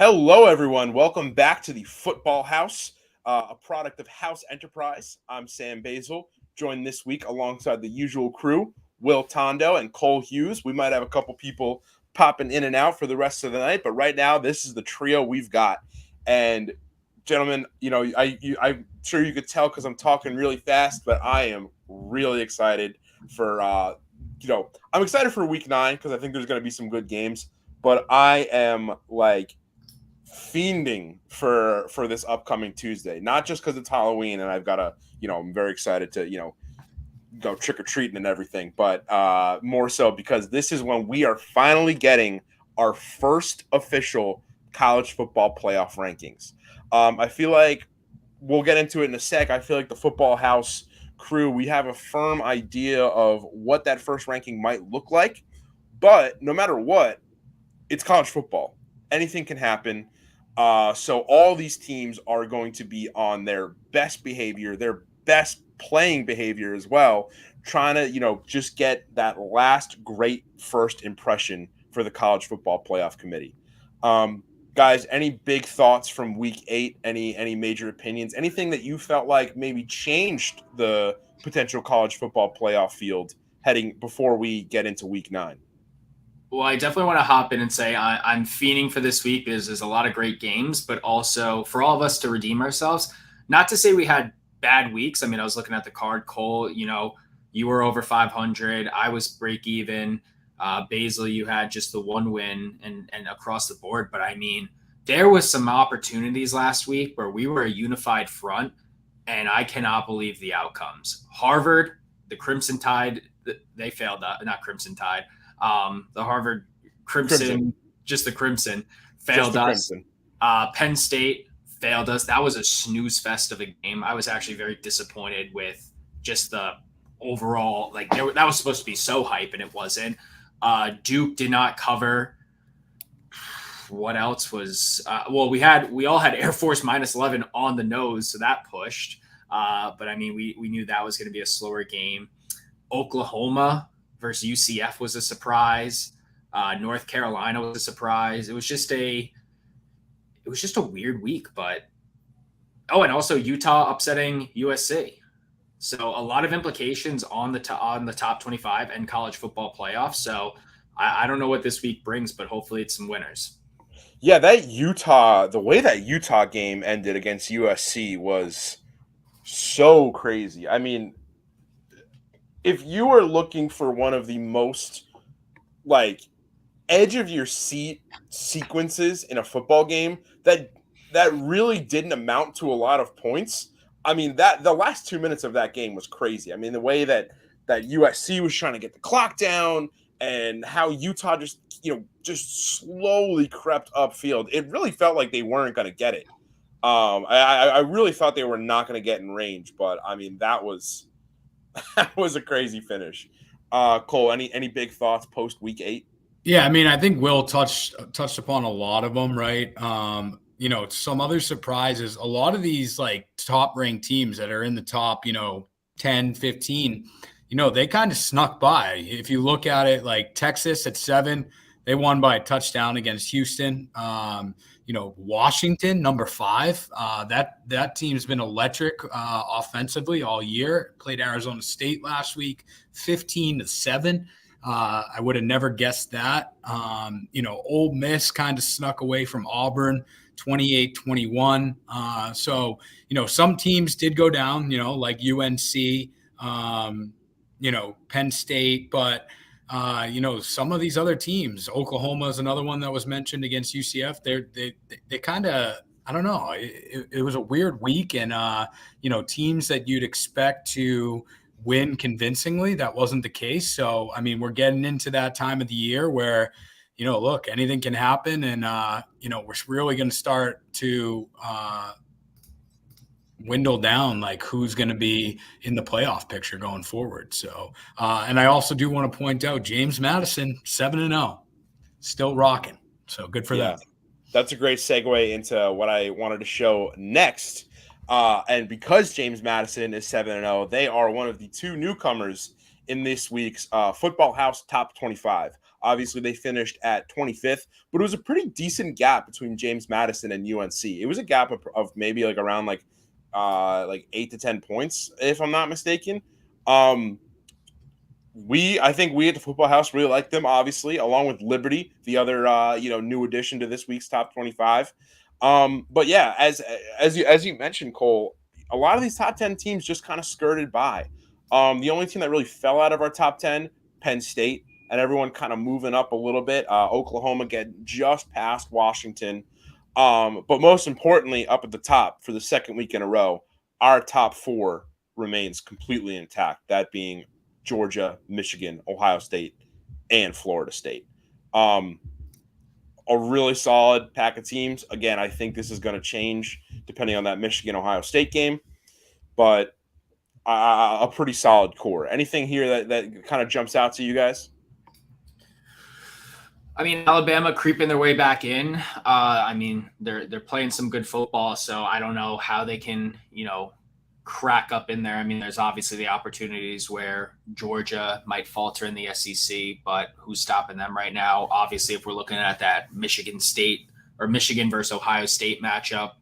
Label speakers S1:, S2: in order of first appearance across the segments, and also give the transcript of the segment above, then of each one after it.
S1: Hello, everyone. Welcome back to the Football House, a product of House Enterprise. I'm Sam Basil, joined this week alongside the usual crew, Will Tondo and Cole Hughes. We might have a couple people popping in and out for the rest of the night, but right now, this is the trio we've got. And, gentlemen, I'm sure you could tell because I'm talking really fast, but I am really excited for, I'm excited for week 9 because I think there's going to be some good games, but I am fiending for this upcoming Tuesday, not just because it's Halloween and I've got I'm very excited to go trick or treating and everything, but more so because this is when we are finally getting our first official college football playoff rankings. I feel like we'll get into it in a sec. I feel like the Football House crew, we have a firm idea of what that first ranking might look like, but no matter what, it's college football. Anything can happen. So all these teams are going to be on their best behavior, their best playing behavior as well, trying to, just get that last great first impression for the college football playoff committee. Guys, any big thoughts from week 8? Any major opinions? Anything that you felt like maybe changed the potential college football playoff field heading before we get into week 9?
S2: Well, I definitely want to hop in and say I'm fiending for this week because there's a lot of great games, but also for all of us to redeem ourselves. Not to say we had bad weeks. I mean, I was looking at the card, Cole, you were over 500. I was break even. Basil, you had just the one win and across the board. But I mean, there was some opportunities last week where we were a unified front, and I cannot believe the outcomes. Harvard, the Crimson Tide, they failed. Not Crimson Tide. The Harvard Crimson, just the Crimson, failed us.
S1: Crimson.
S2: Penn State failed us. That was a snooze fest of a game. I was actually very disappointed with just the overall, that was supposed to be so hype, and it wasn't. Duke did not cover. What else was we all had Air Force -11 on the nose, so that pushed. But I mean, we knew that was going to be a slower game. Oklahoma versus UCF was a surprise. North Carolina was a surprise. It was just a weird week, but and also Utah upsetting USC. So a lot of implications on the top 25 and college football playoffs. So I don't know what this week brings, but hopefully it's some winners.
S1: Yeah, the way that Utah game ended against USC was so crazy. I mean, if you are looking for one of the most edge of your seat sequences in a football game that really didn't amount to a lot of points, I mean, that the last 2 minutes of that game was crazy. I mean, the way that USC was trying to get the clock down and how Utah just slowly crept upfield, it really felt like they weren't going to get it. I really thought they were not going to get in range, but I mean, that was a crazy finish. Cole, any big thoughts post week 8?
S3: Yeah, I mean, I think Will touched upon a lot of them, right? Some other surprises, a lot of these top ranked teams that are in the top, 10, 15, they kind of snuck by. If you look at it, like Texas at 7, they won by a touchdown against Houston. Washington, number 5, that team's been electric offensively all year. Played Arizona State last week, 15-7. I would have never guessed that. Ole Miss kind of snuck away from Auburn, 28-21. So, some teams did go down, like UNC, Penn State, but some of these other teams, Oklahoma is another one that was mentioned against UCF. They kind of, I don't know. It was a weird week, and teams that you'd expect to win convincingly, that wasn't the case. So, I mean, we're getting into that time of the year where, look, anything can happen, and we're really going to start to dwindle down who's going to be in the playoff picture going forward. So, and I also do want to point out James Madison, 7-0, still rocking. So good for them.
S1: That's a great segue into what I wanted to show next. And because James Madison is 7-0, they are one of the 2 newcomers in this week's Football House Top 25. Obviously, they finished at 25th, but it was a pretty decent gap between James Madison and UNC. It was a gap of maybe like around like 8 to 10 points, if I'm not mistaken. I think we at the Football House really like them, obviously, along with Liberty, the other new addition to this week's top 25. But yeah, as you mentioned, Cole, a lot of these top 10 teams just kind of skirted by. The only team that really fell out of our top 10, Penn State, and everyone kind of moving up a little bit. Oklahoma get just past Washington. But most importantly, up at the top for the second week in a row, our top 4 remains completely intact. That being Georgia, Michigan, Ohio State, and Florida State. A really solid pack of teams. Again, I think this is going to change depending on that Michigan-Ohio State game, but a pretty solid core. Anything here that kind of jumps out to you guys?
S2: I mean, Alabama creeping their way back in. I mean, they're playing some good football, so I don't know how they can, crack up in there. I mean, there's obviously the opportunities where Georgia might falter in the SEC, but who's stopping them right now? Obviously, if we're looking at that Michigan versus Ohio State matchup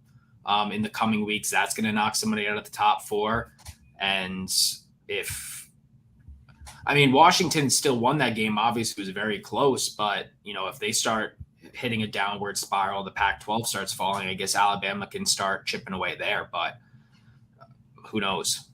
S2: in the coming weeks, that's going to knock somebody out of the top 4. And Washington still won that game. Obviously, it was very close, but if they start hitting a downward spiral, the Pac-12 starts falling. I guess Alabama can start chipping away there, but who knows?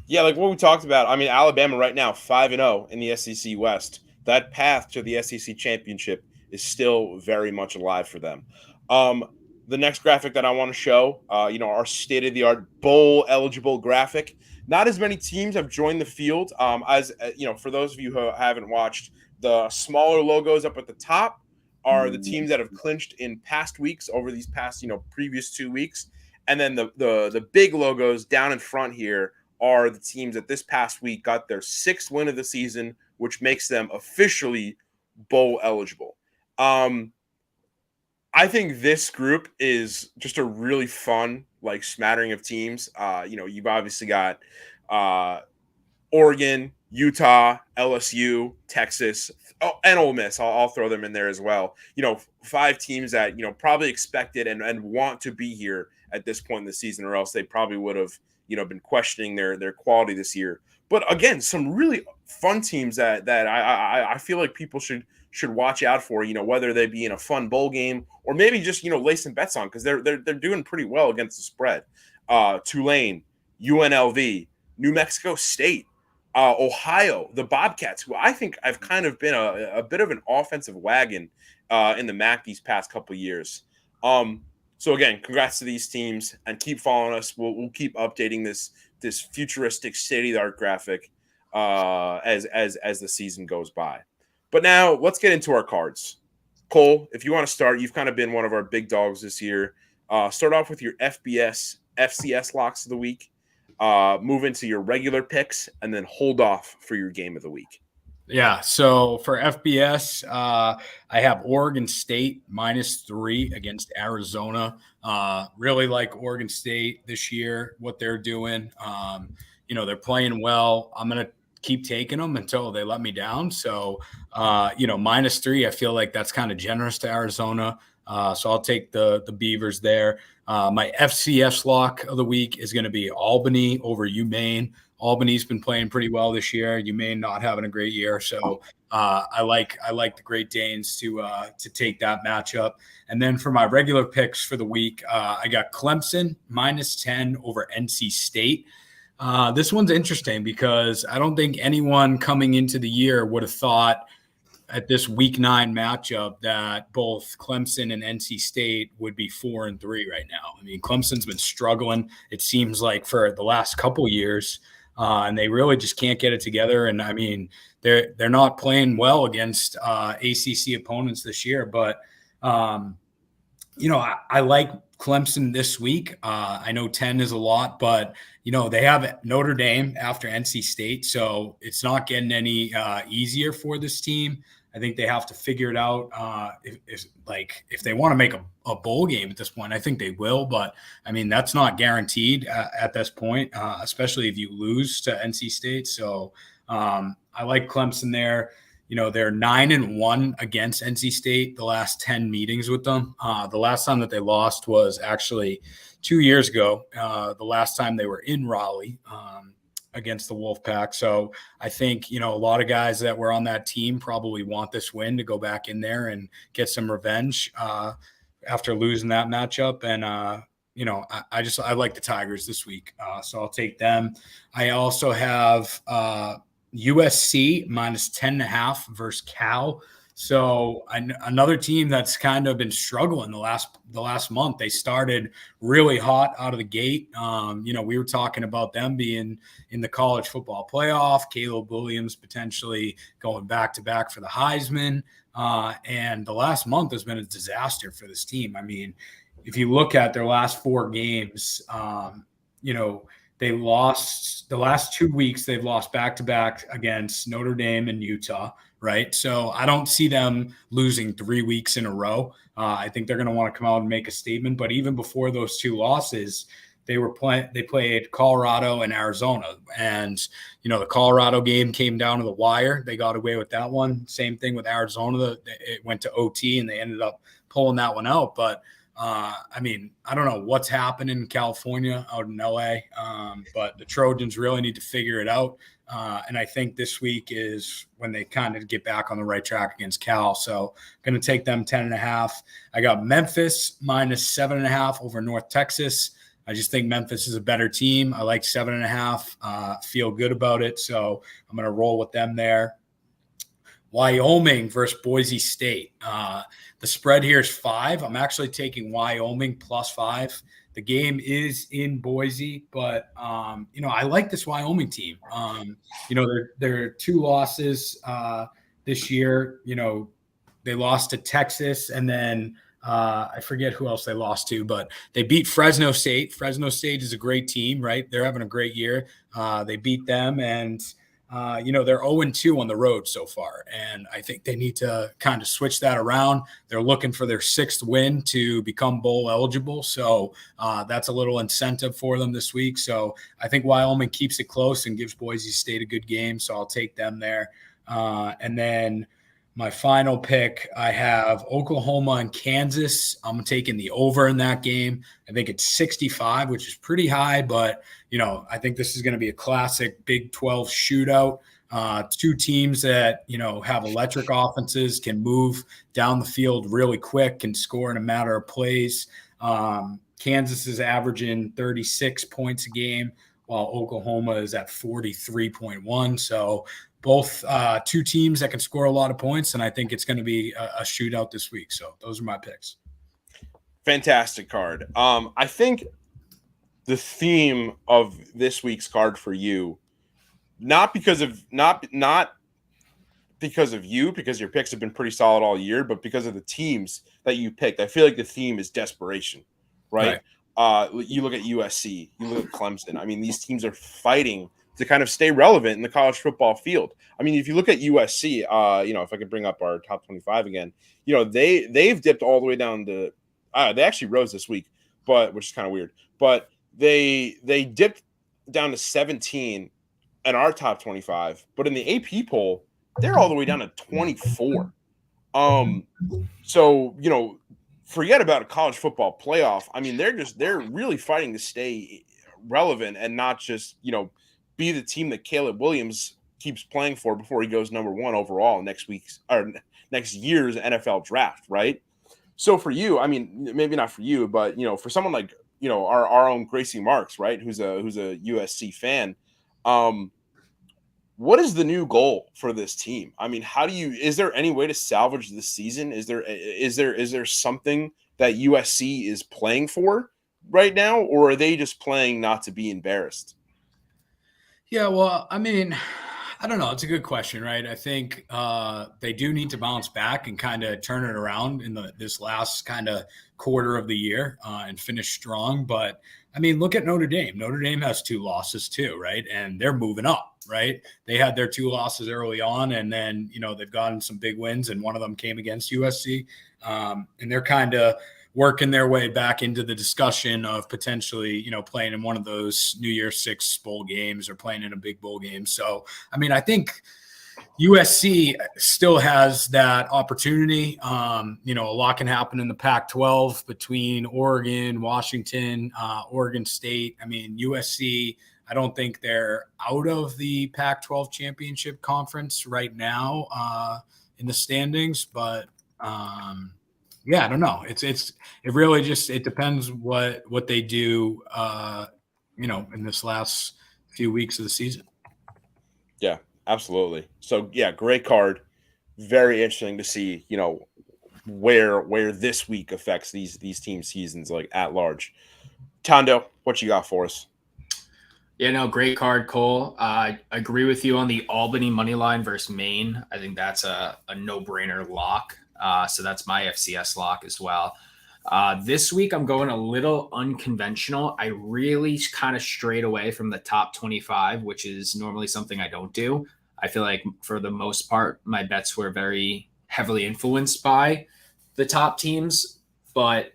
S1: Yeah, like what we talked about. I mean, Alabama right now 5-0 in the SEC West. That path to the SEC championship is still very much alive for them. The next graphic that I want to show, our state-of-the-art bowl-eligible graphic. Not as many teams have joined the field. For those of you who haven't watched, the smaller logos up at the top are the teams that have clinched in past weeks over these past, previous 2 weeks. And then the big logos down in front here are the teams that this past week got their 6th win of the season, which makes them officially bowl eligible. I think this group is just a really fun, smattering of teams. You've obviously got Oregon, Utah, LSU, Texas, and Ole Miss. I'll throw them in there as well. 5 teams that, probably expected and want to be here at this point in the season, or else they probably would have, been questioning their quality this year. But again, some really fun teams that I feel like people should watch out for, whether they be in a fun bowl game or maybe just, lay some bets on, because they're doing pretty well against the spread. Tulane, UNLV, New Mexico State, Ohio, the Bobcats, who I think have kind of been a bit of an offensive wagon in the MAC these past couple of years. So again, congrats to these teams, and keep following us. We'll keep updating this futuristic state-of-the-art graphic as the season goes by. But now let's get into our cards. Cole, if you want to start, you've kind of been one of our big dogs this year. Start off with your FCS locks of the week. Move into your regular picks, and then hold off for your game of the week.
S3: Yeah, so for FBS, I have Oregon State -3 against Arizona. Really like Oregon State this year, what they're doing. They're playing well. I'm going to keep taking them until they let me down. So, -3, I feel like that's kind of generous to Arizona. So I'll take the Beavers there. My FCS lock of the week is going to be Albany over UMaine. Albany's been playing pretty well this year. UMaine not having a great year, so I like the Great Danes to take that matchup. And then for my regular picks for the week, I got Clemson -10 over NC State. This one's interesting because I don't think anyone coming into the year would have thought at this week 9 matchup that both Clemson and NC State would be 4-3 right now. I mean, Clemson's been struggling, it seems like, for the last couple years. And they really just can't get it together. And I mean, they're not playing well against ACC opponents this year. But I like Clemson this week. I know 10 is a lot, but they have Notre Dame after NC State, so it's not getting any easier for this team. I think they have to figure it out. If they want to make a bowl game at this point, I think they will. But I mean, that's not guaranteed at this point, especially if you lose to NC State. So I like Clemson there. they're 9-1 against NC State the last 10 meetings with them. The last time that they lost was actually 2 years ago. The last time they were in Raleigh against the Wolfpack. So I think, a lot of guys that were on that team probably want this win to go back in there and get some revenge after losing that matchup. And, I like the Tigers this week. So I'll take them. I also have USC minus 10.5 versus Cal. So another team that's kind of been struggling the last month. They started really hot out of the gate. We were talking about them being in the college football playoff, Caleb Williams potentially going back to back for the Heisman. And the last month has been a disaster for this team. I mean, if you look at their last 4 games, they lost the last 2 weeks. They've lost back-to-back against Notre Dame and Utah, right? So I don't see them losing 3 weeks in a row. I think they're going to want to come out and make a statement. But even before those 2 losses, they played Colorado and Arizona. And, the Colorado game came down to the wire. They got away with that one. Same thing with Arizona. It went to OT, and they ended up pulling that one out. But I don't know what's happening in California out in LA, but the Trojans really need to figure it out. And I think this week is when they kind of get back on the right track against Cal. So I'm going to take them 10.5. I got Memphis minus 7.5 over North Texas. I just think Memphis is a better team. I like 7.5, feel good about it. So I'm going to roll with them there. Wyoming versus Boise State. The spread here is 5. I'm actually taking Wyoming plus 5. The game is in Boise, but I like this Wyoming team. Their 2 losses this year. They lost to Texas, and then I forget who else they lost to, but they beat Fresno State. Fresno State is a great team, right? They're having a great year. They beat them, and they're 0-2 on the road so far, and I think they need to kind of switch that around. They're looking for their 6th win to become bowl eligible, so that's a little incentive for them this week. So I think Wyoming keeps it close and gives Boise State a good game, so I'll take them there. And then my final pick, I have Oklahoma and Kansas. I'm taking the over in that game. I think it's 65, which is pretty high, but I think this is going to be a classic Big 12 shootout. 2 teams that, have electric offenses, can move down the field really quick, can score in a matter of plays. Kansas is averaging 36 points a game, while Oklahoma is at 43.1. So both 2 teams that can score a lot of points, and I think it's going to be a shootout this week. So those are my picks.
S1: Fantastic card. I think the theme of this week's card for you, not because of you, because your picks have been pretty solid all year, but because of the teams that you picked. I feel like the theme is desperation, right? You look at USC, you look at Clemson. I mean, these teams are fighting to kind of stay relevant in the college football field. I mean, if you look at USC, if I could bring up our top 25 again, they've dipped all the way down to they actually rose this week, which is kind of weird. But they dipped down to 17 in our top 25, but in the AP poll, they're all the way down to 24. So forget about a college football playoff. I mean, they're really fighting to stay relevant and not just be the team that Caleb Williams keeps playing for before he goes number 1 overall next year's NFL draft, right? So for you, I mean, maybe not for you, but for someone like our own Gracie Marks, right, who's a USC fan, what is the new goal for this team? I mean, is there any way to salvage this season? Is there something that USC is playing for right now, or are they just playing not to be embarrassed?
S3: Yeah, well, I mean, I don't know. It's a good question, right? I think they do need to bounce back and kind of turn it around in this last kind of quarter of the year and finish strong. But I mean, look at Notre Dame. Notre Dame has 2 losses too, right? And they're moving up, right? They had their 2 losses early on, and then they've gotten some big wins, and one of them came against USC, and they're kind of working their way back into the discussion of potentially, playing in one of those New Year's 6 bowl games or playing in a big bowl game. So, I mean, I think USC still has that opportunity. A lot can happen in the Pac-12 between Oregon, Washington, Oregon State. I mean, USC, I don't think they're out of the Pac-12 championship conference right now in the standings, but I don't know. It really just it depends what they do. In this last few weeks of the season.
S1: Yeah, absolutely. So yeah, great card. Very interesting to see, where this week affects these team seasons like at large. Tondo, what you got for us?
S2: Yeah, no, great card, Cole. I agree with you on the Albany money line versus Maine. I think that's a no-brainer lock. So that's my FCS lock as well. This week, I'm going a little unconventional. I really kind of strayed away from the top 25, which is normally something I don't do. I feel like for the most part, my bets were very heavily influenced by the top teams, but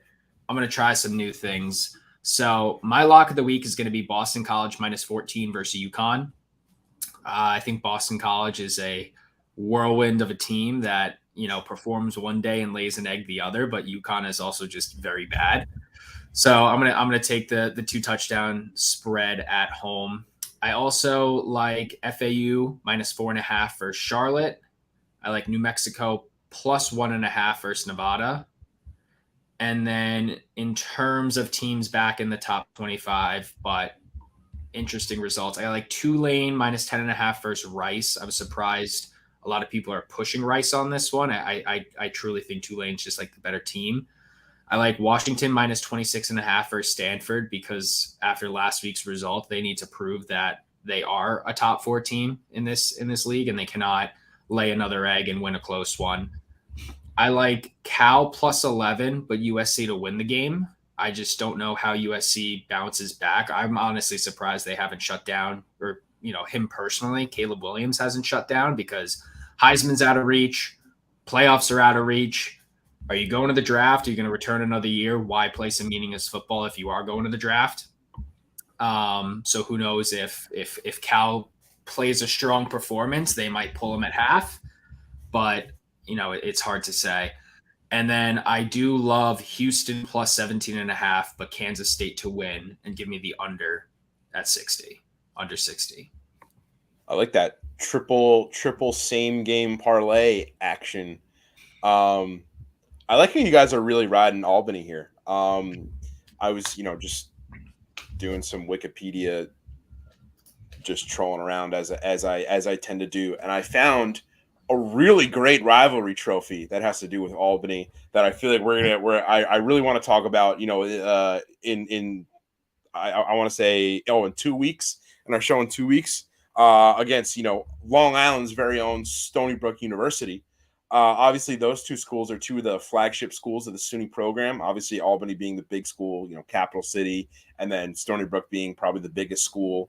S2: I'm going to try some new things. So my lock of the week is going to be Boston College minus 14 versus UConn. I think Boston College is a whirlwind of a team that, performs one day and lays an egg the other, but UConn is also just very bad. So I'm gonna take the 2 touchdown spread at home. I also like FAU minus 4.5 versus Charlotte. I like New Mexico plus 1.5 versus Nevada. And then in terms of teams back in the top 25, but interesting results, I like Tulane minus 10.5 versus Rice. I was surprised a lot of people are pushing Rice on this one. I truly think Tulane's just like the better team. I like Washington minus 26.5 versus Stanford because after last week's result, they need to prove that they are a top 4 team in this league, and they cannot lay another egg and win a close one. I like Cal plus 11, but USC to win the game. I just don't know how USC bounces back. I'm honestly surprised they haven't shut down, or, him personally, Caleb Williams hasn't shut down, because Heisman's out of reach. Playoffs are out of reach. Are you going to the draft? Are you going to return another year? Why play some meaningless football if you are going to the draft? So who knows if Cal plays a strong performance, they might pull him at half, but it's hard to say. And then I do love Houston plus 17.5, but Kansas State to win and give me the under at 60, under 60.
S1: I like that triple same game parlay action. I like how you guys are really riding Albany here. I was, just doing some Wikipedia, just trolling around as I tend to do, and I found a really great rivalry trophy that has to do with Albany that I feel like I really want to talk about, I want to say, in 2 weeks, and our show in 2 weeks against, Long Island's very own Stony Brook University. Obviously those 2 schools are 2 of the flagship schools of the SUNY program. Obviously Albany being the big school, capital city, and then Stony Brook being probably the biggest school,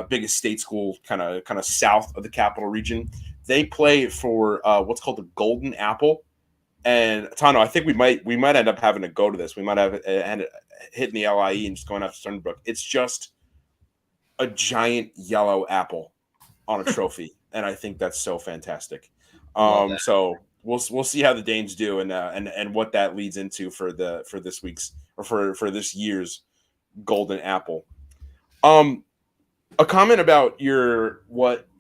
S1: biggest state school, kind of south of the capital region. They play for what's called the Golden Apple, and Tano, I think we might end up having to go to this. We might have hitting the LIE and just going after Stony Brook. It's just a giant yellow apple on a trophy, and I think that's so fantastic. So we'll see how the Danes do and what that leads into for this week's or for this year's Golden Apple. A comment about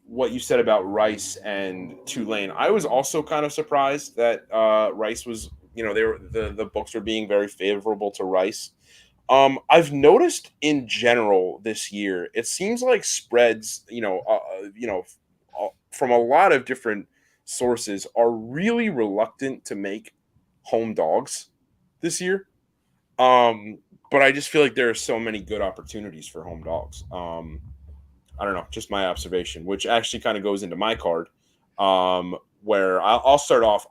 S1: what you said about Rice and Tulane. I was also kind of surprised that Rice was, the books were being very favorable to Rice. I've noticed in general this year, it seems like spreads, from a lot of different sources are really reluctant to make home dogs this year. But I just feel like there are so many good opportunities for home dogs. I don't know, just my observation, which actually kind of goes into my card, where I'll start off.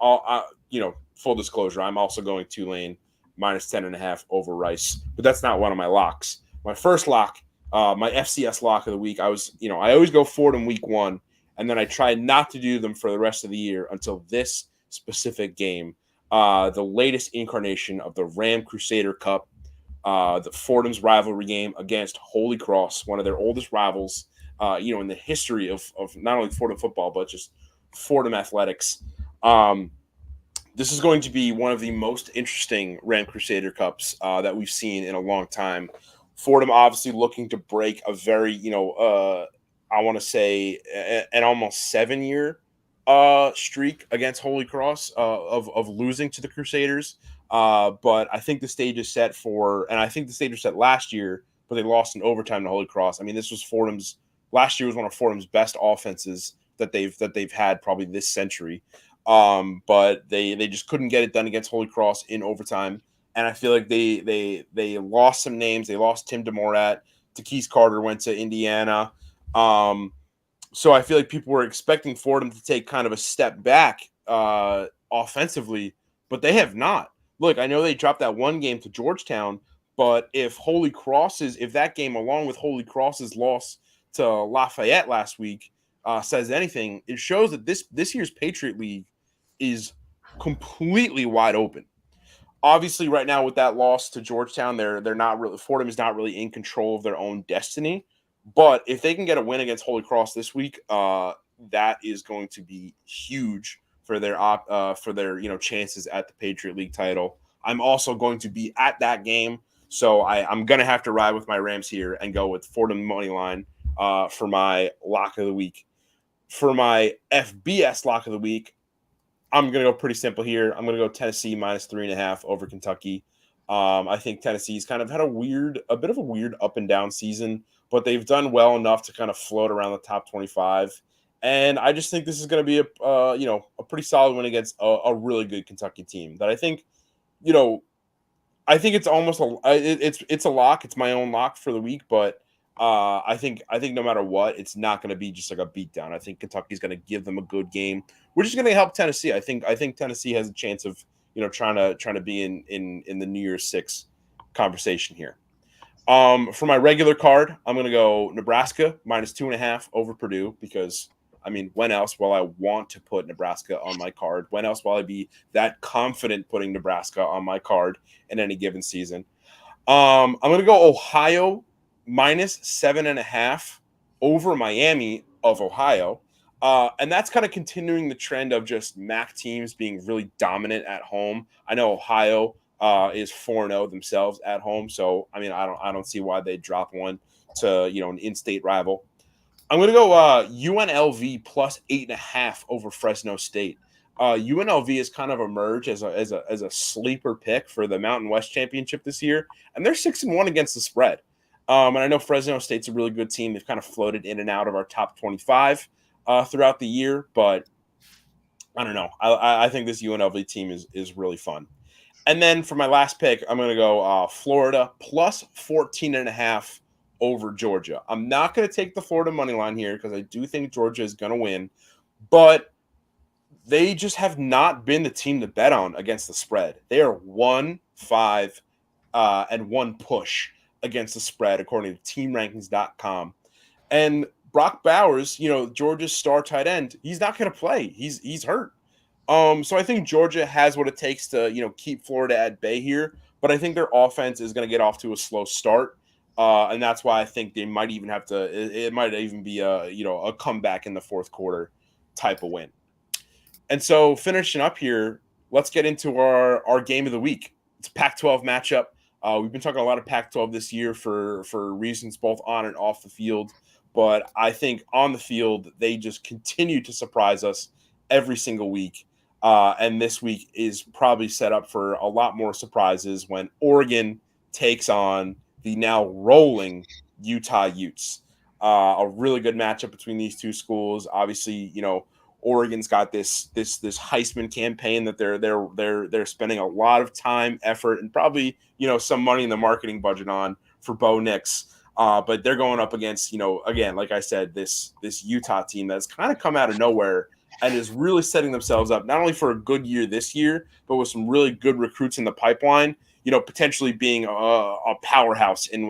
S1: Full disclosure, I'm also going Tulane minus 10.5 over Rice, but that's not one of my locks. My first lock, my FCS lock of the week, I always go for them week 1, and then I try not to do them for the rest of the year until this specific game, the latest incarnation of the Ram Crusader Cup, the Fordham's rivalry game against Holy Cross, one of their oldest rivals, in the history of not only Fordham football, but just Fordham Athletics. This is going to be one of the most interesting Ram Crusader Cups that we've seen in a long time. Fordham obviously looking to break a very, I want to say an almost 7-year streak against Holy Cross of losing to the Crusaders. But I think the stage is set and I think the stage was set last year, but they lost in overtime to Holy Cross. I mean, this was last year was one of Fordham's best offenses that they've had probably this century. But they just couldn't get it done against Holy Cross in overtime. And I feel like they lost some names. They lost Tim DeMorat. Takese Carter went to Indiana. So I feel like people were expecting Fordham to take kind of a step back offensively, but they have not. Look, I know they dropped that one game to Georgetown, but if that game, along with Holy Cross's loss to Lafayette last week, says anything, it shows that this year's Patriot League is completely wide open. Obviously, right now with that loss to Georgetown, Fordham is not really in control of their own destiny. But if they can get a win against Holy Cross this week, that is going to be huge for their chances at the Patriot League title. I'm also going to be at that game, so I'm going to have to ride with my Rams here and go with Fordham money line for my lock of the week. For my FBS lock of the week, I'm going to go pretty simple here. I'm going to go Tennessee minus 3.5 over Kentucky. I think Tennessee's kind of had a bit of a weird up and down season, but they've done well enough to kind of float around the top 25. And I just think this is going to be a pretty solid win against a really good Kentucky team that I think, I think it's almost it's a lock. It's my own lock for the week, but I think no matter what, it's not going to be just like a beatdown. I think Kentucky's going to give them a good game, which is going to help Tennessee. I think Tennessee has a chance of trying to be in the New Year's Six conversation here. For my regular card, I'm going to go Nebraska minus 2.5 over Purdue because I mean, when else will I want to put Nebraska on my card? When else will I be that confident putting Nebraska on my card in any given season? I'm going to go Ohio minus 7.5 over Miami of Ohio. And that's kind of continuing the trend of just MAC teams being really dominant at home. I know Ohio is 4-0 themselves at home. So, I mean, I don't see why they drop one to, an in-state rival. I'm going to go UNLV plus 8.5 over Fresno State. UNLV has kind of emerged as a sleeper pick for the Mountain West Championship this year, and they're 6-1 against the spread. And I know Fresno State's a really good team. They've kind of floated in and out of our top 25 throughout the year, but I don't know. I think this UNLV team is really fun. And then for my last pick, I'm going to go Florida plus 14.5 over Georgia. I'm not going to take the Florida money line here because I do think Georgia is going to win, but they just have not been the team to bet on against the spread. They are 1-5 and 1 push against the spread, according to teamrankings.com. And Brock Bowers, Georgia's star tight end, he's not going to play. He's hurt. So I think Georgia has what it takes to, keep Florida at bay here, but I think their offense is going to get off to a slow start. And that's why I think they might even have to. It might even be a comeback in the fourth quarter type of win. And so finishing up here, let's get into our game of the week. It's a Pac-12 matchup. We've been talking a lot of Pac-12 this year for reasons both on and off the field. But I think on the field, they just continue to surprise us every single week. And this week is probably set up for a lot more surprises when Oregon takes on the now rolling Utah Utes. A really good matchup between these two schools. Obviously, Oregon's got this Heisman campaign that they're spending a lot of time, effort, and probably some money in the marketing budget on for Bo Nix. But they're going up against again, like I said, this Utah team that's kind of come out of nowhere and is really setting themselves up not only for a good year this year, but with some really good recruits in the pipeline. Potentially being a powerhouse in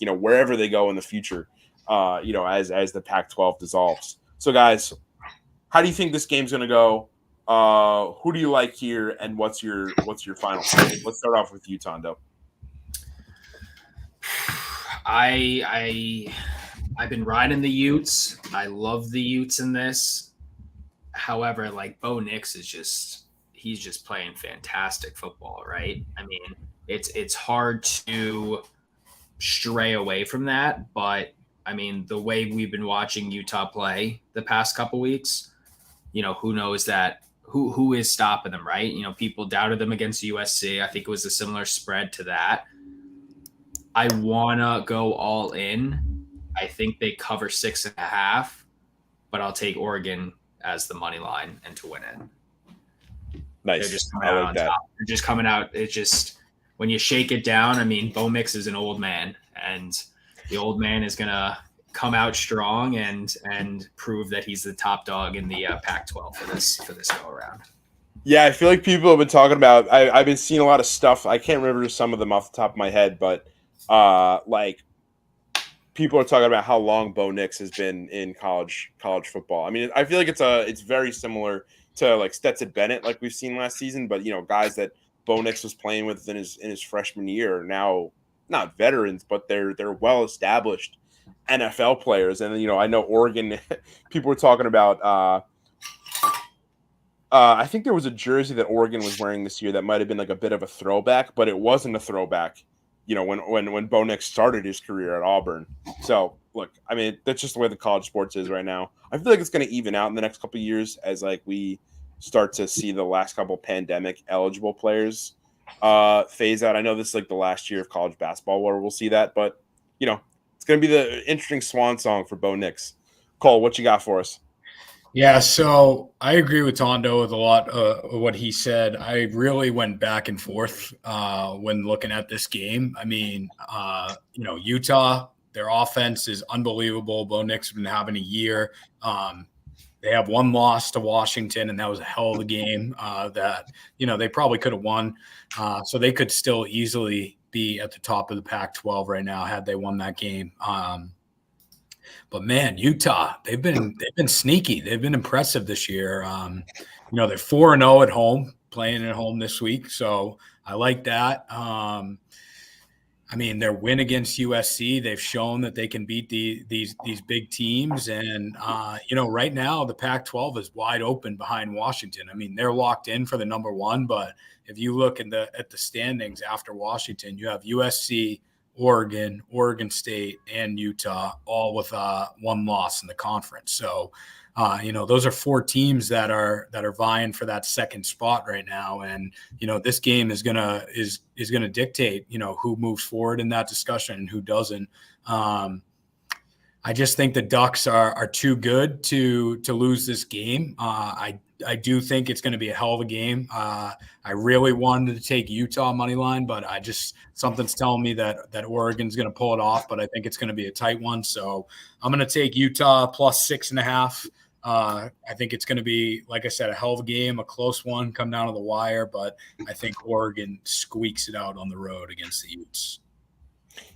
S1: wherever they go in the future, as the Pac-12 dissolves. So, guys, how do you think this game's going to go? Who do you like here, and what's your final say? Let's start off with you, Tondo.
S2: I've been riding the Utes. I love the Utes in this. However, like Bo Nix he's just playing fantastic football, right? I mean, it's hard to stray away from that, but I mean, the way we've been watching Utah play the past couple weeks, who knows that who is stopping them, right? People doubted them against USC. I think it was a similar spread to that. I wanna go all in. I think they cover 6.5, but I'll take Oregon as the money line and to win it.
S1: Nice.
S2: They're just coming out on top. They're just coming out. It's just when you shake it down. I mean, Bo Mix is an old man, and the old man is gonna come out strong and prove that he's the top dog in the Pac-12 for this go around.
S1: Yeah, I feel like people have been talking about. I've been seeing a lot of stuff. I can't remember some of them off the top of my head, but like people are talking about how long Bo Nix has been in college football. I mean, I feel like it's very similar to like Stetson Bennett, like we've seen last season. But guys that Bo Nix was playing with in his freshman year are now not veterans, but they're well established NFL players. And I know Oregon. People were talking about. I think there was a jersey that Oregon was wearing this year that might have been like a bit of a throwback, but it wasn't a throwback. When Bo Nix started his career at Auburn. So look, I mean, that's just the way the college sports is right now. I feel like it's going to even out in the next couple of years as like we start to see the last couple pandemic eligible players phase out. I know this is like the last year of college basketball where we'll see that, but it's going to be the interesting swan song for Bo Nix. Cole, what you got for us?
S3: Yeah, so I agree with Tondo with a lot of what he said. I really went back and forth when looking at this game. I mean, Utah, their offense is unbelievable. Bo Nix has been having a year. They have one loss to Washington, and that was a hell of a game that, they probably could have won. So they could still easily be at the top of the Pac-12 right now had they won that game. But man, Utah, they've been sneaky. They've been impressive this year. They're 4-0 at home, playing at home this week. So I like that. I mean, their win against USC, they've shown that they can beat these big teams. And, right now the Pac-12 is wide open behind Washington. I mean, they're locked in for the number one. But if you look at the standings after Washington, you have USC, Oregon, Oregon State, and Utah, all with one loss in the conference. So, those are four teams that are vying for that second spot right now. And this game is gonna dictate who moves forward in that discussion and who doesn't. I just think the Ducks are too good to lose this game. I do think it's going to be a hell of a game. I really wanted to take Utah money line, but something's telling me that Oregon's going to pull it off. But I think it's going to be a tight one, so I'm going to take Utah plus 6.5. I think it's going to be, like I said, a hell of a game, a close one, come down to the wire. But I think Oregon squeaks it out on the road against the Utes.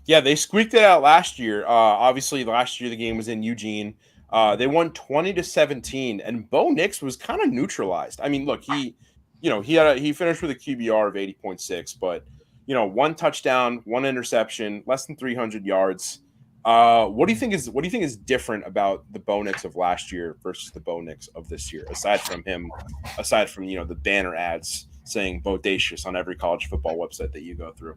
S1: Yeah, they squeaked it out last year. Obviously, last year the game was in Eugene. They won 20-17, and Bo Nix was kind of neutralized. I mean, look, he finished with a QBR of 80.6, but one touchdown, one interception, less than 300 yards. What do you think is different about the Bo Nix of last year versus the Bo Nix of this year? Aside from the banner ads saying Bodacious on every college football website that you go through.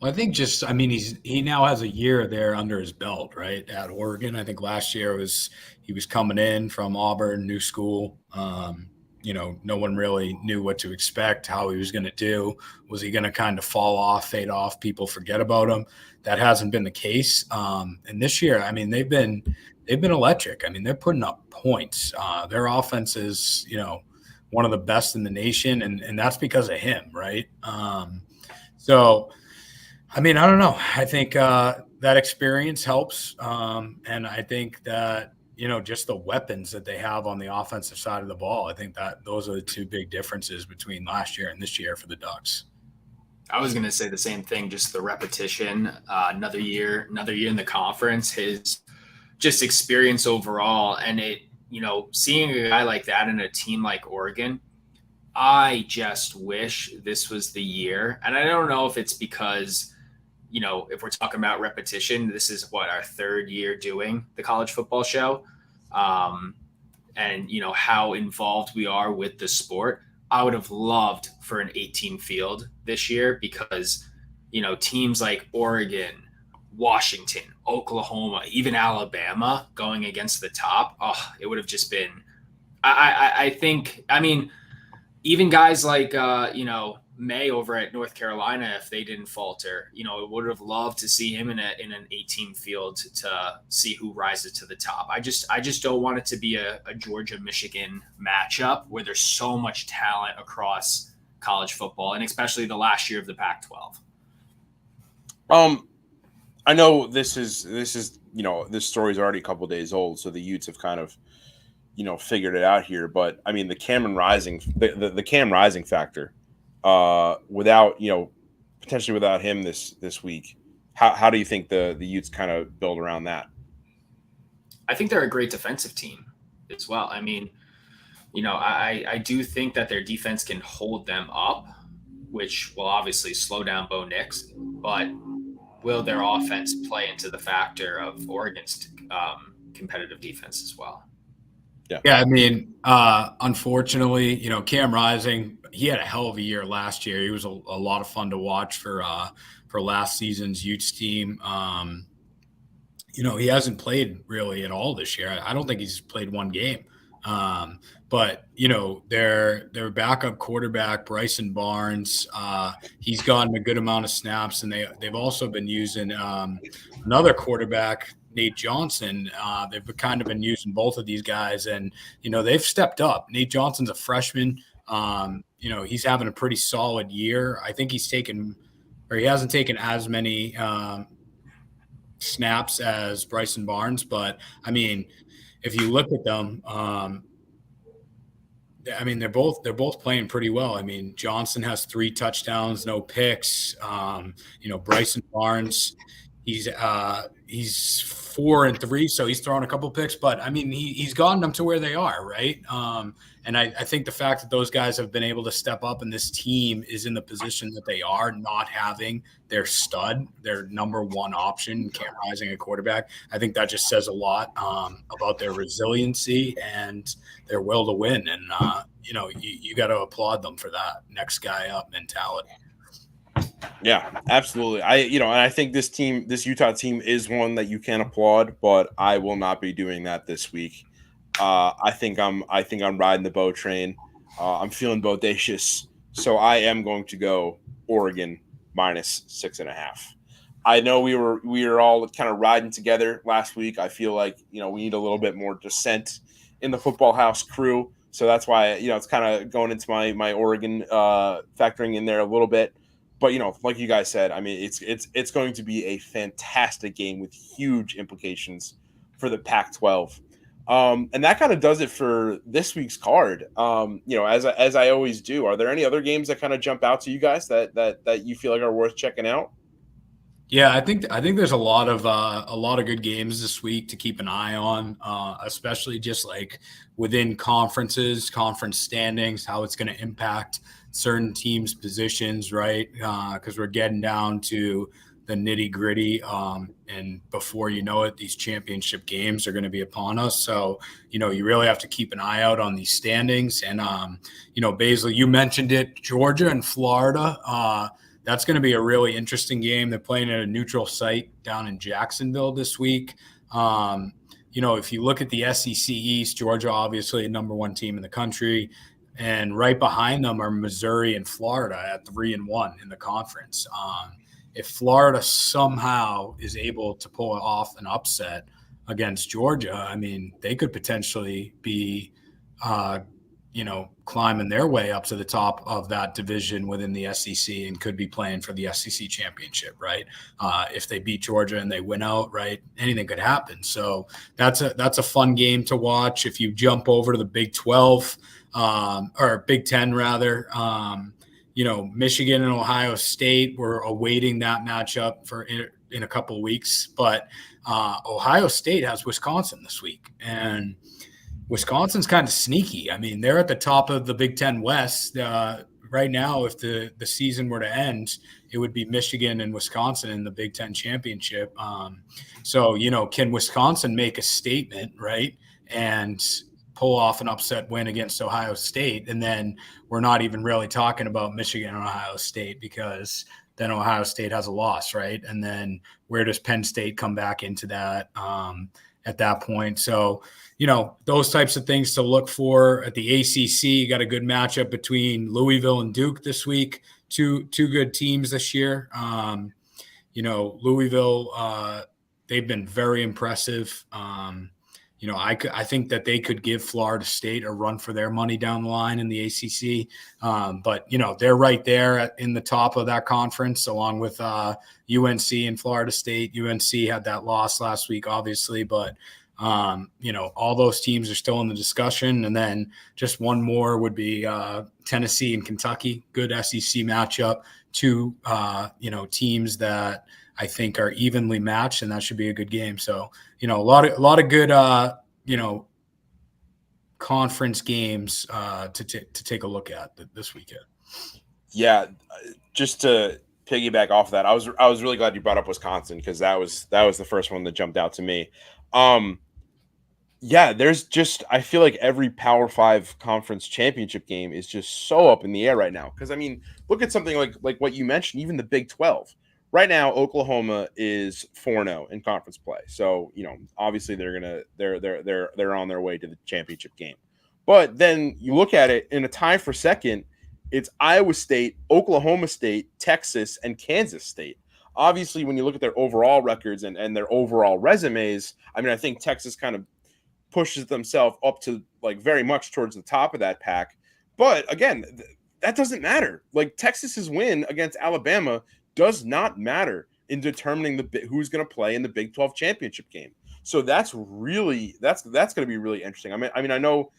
S3: Well, I think he now has a year there under his belt, right, at Oregon. I think last year he was coming in from Auburn, new school. No one really knew what to expect, how he was going to do. Was he going to kind of fall off, fade off, people forget about him? That hasn't been the case. And this year, I mean, they've been electric. I mean, they're putting up points. Their offense is, one of the best in the nation, and that's because of him, right? So. I mean, I don't know. I think that experience helps. And I think that, just the weapons that they have on the offensive side of the ball, I think that those are the two big differences between last year and this year for the Ducks.
S2: I was going to say the same thing, just the repetition, another year in the conference, his just experience overall. And seeing a guy like that in a team like Oregon, I just wish this was the year. And I don't know if it's because, if we're talking about repetition, this is our third year doing the college football show. and how involved we are with the sport, I would have loved for an 18 field this year because teams like Oregon, Washington, Oklahoma, even Alabama going against the top, it would have just been. I think. I mean, even guys like May over at North Carolina, if they didn't falter, would have loved to see him in an 18 field to see who rises to the top. I just don't want it to be a Georgia Michigan matchup where there's so much talent across college football, and especially the last year of the Pac-12.
S1: I know this is this story's already a couple days old, so the Utes have kind of figured it out here. But I mean, the Cam Rising factor, without potentially without him this week, how do you think the Utes kind of build around that?
S2: I think they're a great defensive team as well. I mean, I do think that their defense can hold them up, which will obviously slow down Bo Nix, but will their offense play into the factor of Oregon's competitive defense as well?
S3: Yeah, I mean, unfortunately, Cam Rising, he had a hell of a year last year. He was a lot of fun to watch for last season's Utes team. He hasn't played really at all this year. I don't think he's played one game. But their backup quarterback, Bryson Barnes, he's gotten a good amount of snaps, and they've also been using another quarterback, Nate Johnson. They've kind of been using both of these guys, and they've stepped up. Nate Johnson's a freshman. He's having a pretty solid year. I think he hasn't taken as many snaps as Bryson Barnes, but I mean, if you look at them, I mean, they're both playing pretty well. I mean, Johnson has 3 touchdowns, no picks. Bryson Barnes, he's 4-3, so he's thrown a couple picks, but I mean, he's gotten them to where they are, right? And I think the fact that those guys have been able to step up and this team is in the position that they are, not having their stud, their number one option, Cam Rising, a quarterback, I think that just says a lot about their resiliency and their will to win. And, you got to applaud them for that next guy up mentality.
S1: Yeah, absolutely. I think this Utah team is one that you can applaud, but I will not be doing that this week. I think I'm riding the Bo train. I'm feeling bodacious, so I am going to go Oregon -6.5. I know we were all kind of riding together last week. I feel like we need a little bit more dissent in the Football House crew, so that's why it's kind of going into my Oregon factoring in there a little bit. But like you guys said, I mean, it's going to be a fantastic game with huge implications for the Pac-12. And that kind of does it for this week's card. As I always do, are there any other games that kind of jump out to you guys that you feel like are worth checking out?
S3: Yeah, I think there's a lot of good games this week to keep an eye on, especially just like within conferences, conference standings, how it's going to impact certain teams' positions, right? Because we're getting down to the nitty gritty, and before you know it, these championship games are going to be upon us. So you really have to keep an eye out on these standings. And Basil, you mentioned it, Georgia and Florida. That's going to be a really interesting game. They're playing at a neutral site down in Jacksonville this week. If you look at the SEC East, Georgia obviously a number 1 team in the country, and right behind them are Missouri and Florida at 3-1 in the conference. If Florida somehow is able to pull off an upset against Georgia, I mean, they could potentially be climbing their way up to the top of that division within the SEC and could be playing for the SEC championship, right? If they beat Georgia and they win out, right, anything could happen. So that's a fun game to watch. If you jump over to the Big 12 or Big 10 rather, Michigan and Ohio State, we're awaiting that matchup for in a couple of weeks, but Ohio State has Wisconsin this week, and Wisconsin's kind of sneaky. I mean, they're at the top of the Big Ten West right now. If the season were to end, it would be Michigan and Wisconsin in the Big Ten championship. So can Wisconsin make a statement, right, and pull off an upset win against Ohio State, and then we're not even really talking about Michigan and Ohio State because then Ohio State has a loss, right? And then where does Penn State come back into that at that point? So, those types of things to look for. At the ACC, you got a good matchup between Louisville and Duke this week. Two good teams this year. Louisville, they've been very impressive. I think that they could give Florida State a run for their money down the line in the ACC. But they're right there in the top of that conference, along with UNC and Florida State. UNC had that loss last week, obviously, but all those teams are still in the discussion. And then just one more would be Tennessee and Kentucky. Good SEC matchup. Two teams that I think are evenly matched, and that should be a good game. So, a lot of good, conference games to take a look at this weekend. Yeah,
S1: just to piggyback off of that, I was really glad you brought up Wisconsin because that was the first one that jumped out to me. There's just, I feel like every Power 5 conference championship game is just so up in the air right now. Because I mean, look at something like what you mentioned, even the Big 12. Right now, Oklahoma is 4-0 in conference play. So, obviously they're on their way to the championship game. But then you look at it in a tie for second, it's Iowa State, Oklahoma State, Texas, and Kansas State. Obviously, when you look at their overall records and their overall resumes, I mean, I think Texas kind of pushes themselves up to very much towards the top of that pack. But again, that doesn't matter. Texas's win against Alabama does not matter in determining who's going to play in the Big 12 championship game. So that's going to be really interesting. I mean, I know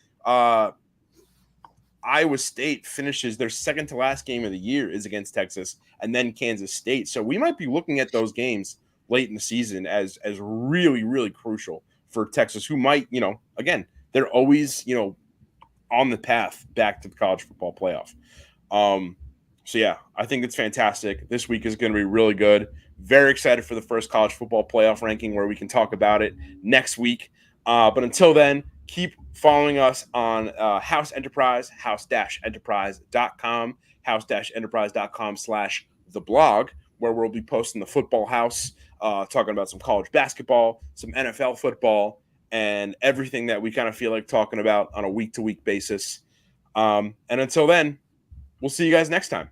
S1: Iowa State finishes their second to last game of the year is against Texas and then Kansas State. So we might be looking at those games late in the season as really, really crucial for Texas, who might, again, they're always, on the path back to the college football playoff. So yeah, I think it's fantastic. This week is going to be really good. Very excited for the first college football playoff ranking where we can talk about it next week. But until then, keep following us on House Enterprise, house-enterprise.com, house-enterprise.com/the-blog, where we'll be posting the Football House, talking about some college basketball, some NFL football, and everything that we kind of feel like talking about on a week-to-week basis. And until then, we'll see you guys next time.